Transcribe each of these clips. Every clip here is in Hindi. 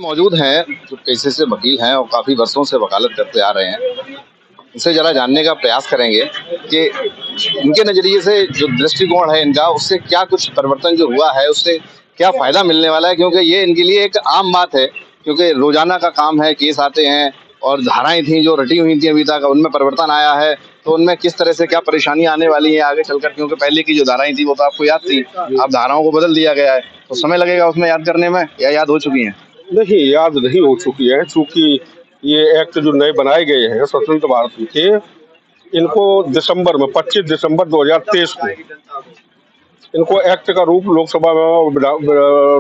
मौजूद हैं जो पेशे से वकील हैं और काफ़ी वर्षों से वकालत करते आ रहे हैं। इनसे ज़रा जानने का प्रयास करेंगे कि इनके नज़रिए से जो दृष्टिकोण है इनका, उससे क्या कुछ परिवर्तन जो हुआ है, उससे क्या फ़ायदा मिलने वाला है, क्योंकि ये इनके लिए एक आम बात है, क्योंकि रोज़ाना का काम है, केस आते हैं और धाराएँ थीं जो रटी हुई थी अभी तक, उनमें परिवर्तन आया है, तो उनमें किस तरह से क्या परेशानियाँ आने वाली हैं आगे चलकर, क्योंकि पहले की जो धाराएँ थी वो तो आपको याद थी, अब धाराओं को बदल दिया गया है, तो समय लगेगा उसमें याद करने में, या याद हो चुकी हैं? नहीं, याद नहीं हो चुकी है, चूँकि ये एक्ट जो नए बनाए गए हैं स्वतंत्र भारत के, इनको दिसंबर में 25 दिसंबर 2023 को इनको एक्ट का रूप लोकसभा में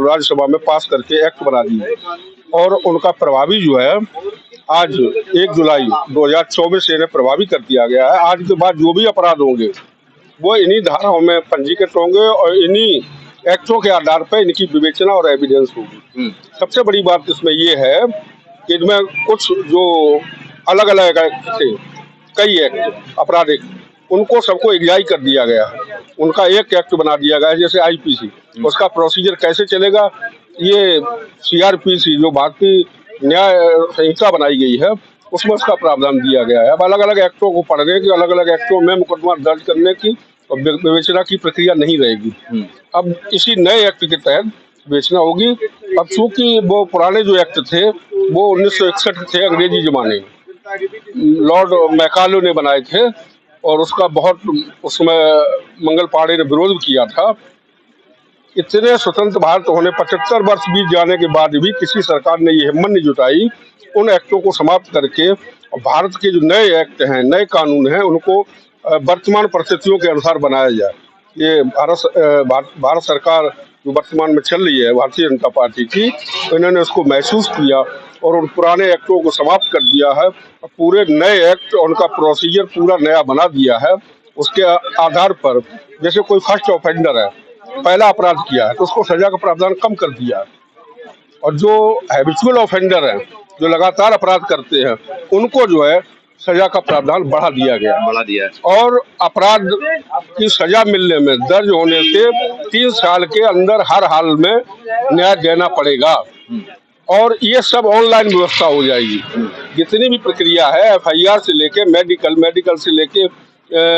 राज्यसभा में पास करके एक्ट बना दिए और उनका प्रभावी जो है आज 1 जुलाई 2024 से इन्हें प्रभावी कर दिया गया है। आज के बाद जो भी अपराध होंगे वो इन्हीं धाराओं में पंजीकृत होंगे और इन्हीं एक्टों के आधार पर इनकी विवेचना और एविडेंस होगी। सबसे बड़ी बात इसमें ये है कि इनमें कुछ जो अलग अलग एक्ट थे, कई एक्ट आपराधिक, उनको सबको एग्जाई कर दिया गया है, उनका एक एक्ट बना दिया गया है। जैसे आईपीसी, उसका प्रोसीजर कैसे चलेगा, ये सीआरपीसी जो भारतीय न्याय संहिता बनाई गई है उसमें उसका प्रावधान दिया गया है। अब अलग अलग एक्टों को पढ़ने की, अलग अलग एक्टों में मुकदमा दर्ज करने की और विवेचना की प्रक्रिया नहीं रहेगी। अब इसी नए एक्ट के तहत विवेचना होगी। अब चूंकि वो पुराने जो एक्ट थे वो 1961 थे, अंग्रेजी जमाने में लॉर्ड मैकाले ने बनाए थे और उसका बहुत उसमें मंगल पांडे ने विरोध किया था। इतने स्वतंत्र भारत होने 75 वर्ष बीत जाने के बाद भी किसी सरकार ने ये हिम्मत नहीं जुटाई उन एक्टों को समाप्त करके भारत के जो नए एक्ट हैं, नए कानून हैं, उनको वर्तमान परिस्थितियों के अनुसार बनाया जाए। ये भारत सरकार जो वर्तमान में चल रही है भारतीय जनता पार्टी की, तो इन्होंने उसको महसूस किया और उन पुराने एक्टों को समाप्त कर दिया है और पूरे नए एक्ट और उनका प्रोसीजर पूरा नया बना दिया है। उसके आधार पर जैसे कोई फर्स्ट ऑफेंडर है, पहला अपराध किया है तो उसको सजा का प्रावधान कम कर दिया है, और जो हैबिचुअल ऑफेंडर हैं, जो लगातार अपराध करते हैं, उनको जो है सजा का प्रावधान बढ़ा दिया है। और अपराध की सजा मिलने में, दर्ज होने से 3 साल के अंदर हर हाल में न्याय देना पड़ेगा और ये सब ऑनलाइन व्यवस्था हो जाएगी। जितनी भी प्रक्रिया है, एफआईआर से लेके मेडिकल से लेके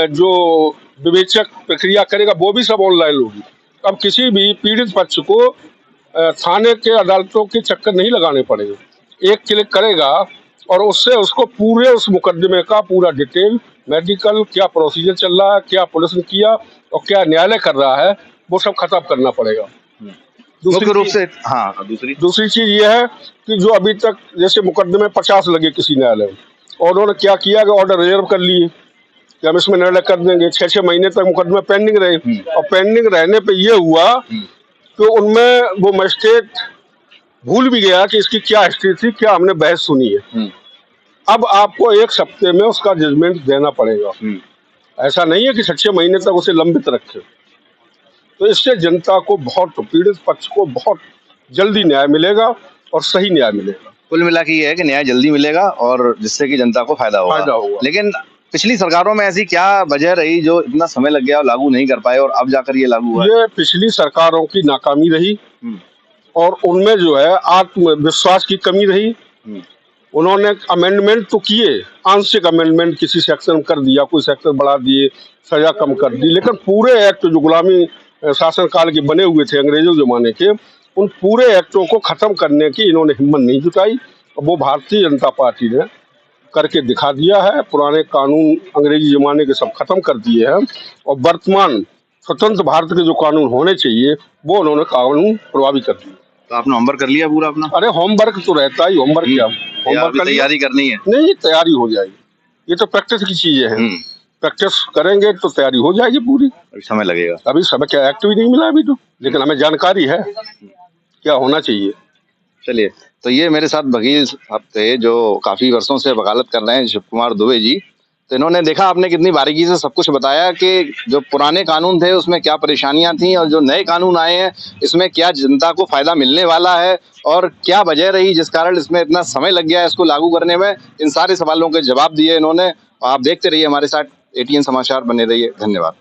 जो विवेचक प्रक्रिया करेगा वो भी सब ऑनलाइन होगी। अब किसी भी पीड़ित पक्ष को थाने के अदालतों के चक्कर नहीं लगाने पड़ेंगे, एक क्लिक करेगा और उससे उसको पूरे उस मुकदमे का पूरा डिटेल, मेडिकल क्या प्रोसीजर चल रहा है, क्या पुलिस ने किया और क्या न्यायालय कर रहा है, वो सब खत्म करना पड़ेगा। दूसरी चीज ये है कि जो अभी तक जैसे मुकदमे 50 लगे किसी न्यायालय में और उन्होंने क्या किया कि ऑर्डर रिजर्व कर लिए कि हम इसमें निर्णय कर देंगे, 6-6 महीने तक मुकदमे पेंडिंग रहे और पेंडिंग रहने पे ये हुआ कि उनमें वो मजिस्ट्रेट भूल भी गया कि इसकी क्या हिस्ट्री थी, क्या हमने बहस सुनी है। अब आपको 1 हफ्ते में उसका जजमेंट देना पड़ेगा। ऐसा नहीं है कि 6 महीने तक उसे लंबित रखे। तो इससे जनता को बहुत, पीड़ित पक्ष को बहुत जल्दी न्याय मिलेगा और सही न्याय मिलेगा। कुल मिला के ये है कि न्याय जल्दी मिलेगा और जिससे कि जनता को फायदा होगा। लेकिन पिछली सरकारों में ऐसी क्या वजह रही जो इतना समय लग गया और लागू नहीं कर पाए और अब जाकर ये लागू हुआ? ये पिछली सरकारों की नाकामी रही और उनमें जो है आत्मविश्वास की कमी रही। उन्होंने अमेंडमेंट तो किए, आंशिक अमेंडमेंट किसी सेक्शन कर दिया, कोई सेक्शन बढ़ा दिए, सजा कम कर दी, लेकिन पूरे एक्ट जो गुलामी शासन काल के बने हुए थे अंग्रेजों जमाने के, उन पूरे एक्टों को खत्म करने की इन्होंने हिम्मत नहीं जुटाई। वो भारतीय जनता पार्टी ने करके दिखा दिया है। पुराने कानून अंग्रेजी जमाने के सब खत्म कर दिए हैं और वर्तमान स्वतंत्र भारत के जो कानून होने चाहिए वो उन्होंने कानून प्रभावी कर दिए। तो आपने होमवर्क कर लिया पूरा अपना? अरे होमवर्क तो रहता ही, होमवर्क क्या, होमवर्क तैयारी करनी है? नहीं, तैयारी हो जाएगी, ये तो प्रैक्टिस की चीजें हैं। प्रैक्टिस करेंगे तो तैयारी हो जाएगी पूरी। अभी समय लगेगा, अभी समय क्या, एक्ट भी नहीं मिला अभी तो, लेकिन हमें जानकारी है क्या होना चाहिए। चलिए, तो ये मेरे साथ वकील साहब थे जो काफ़ी वर्षों से वकालत कर रहे हैं, शिव कुमार दुबे जी। तो इन्होंने देखा, आपने कितनी बारीकी से सब कुछ बताया कि जो पुराने कानून थे उसमें क्या परेशानियां थीं और जो नए कानून आए हैं इसमें क्या जनता को फ़ायदा मिलने वाला है और क्या वजह रही जिस कारण इसमें इतना समय लग गया है इसको लागू करने में। इन सारे सवालों के जवाब दिए इन्होंने। आप देखते रहिए हमारे साथ, ATN समाचार बने रहिए। धन्यवाद।